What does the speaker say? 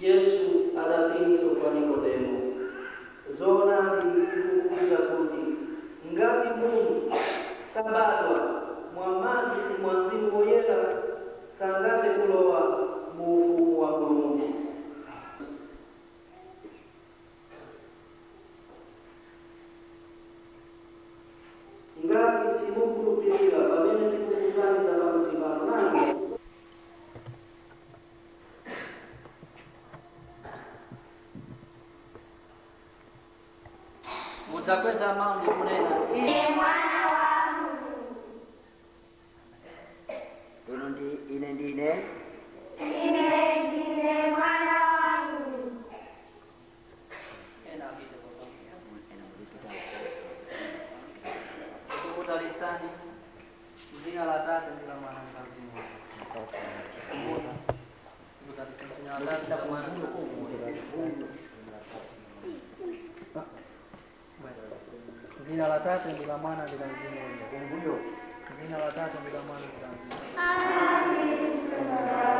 Yesu adatingizwa kwa Nikodemo. Zona likukuja kuti ngati Mungu sabadwa mwamazi mwazimu woyera sangathe kulowa mu ufumu wa Mulungu. Ngati simukhulupirira pamene tikukuganiza pa msibano nange mudzakweza mawu ndi kunena ine mwana wa Mulungu. Ine ndine mwana wa Mulungu. Tukutalisani jina la Tatu ndi la Mwana ndi la Mzimu Woyera. Jina la Tatu ndi la Mwana ndi la Mzimu Woyera. Jina la Tatu ndi la Mwana ndi la Mzimu Woyera. Jina la Tatu ndi la Mwana ndi la Mzimu Woyera.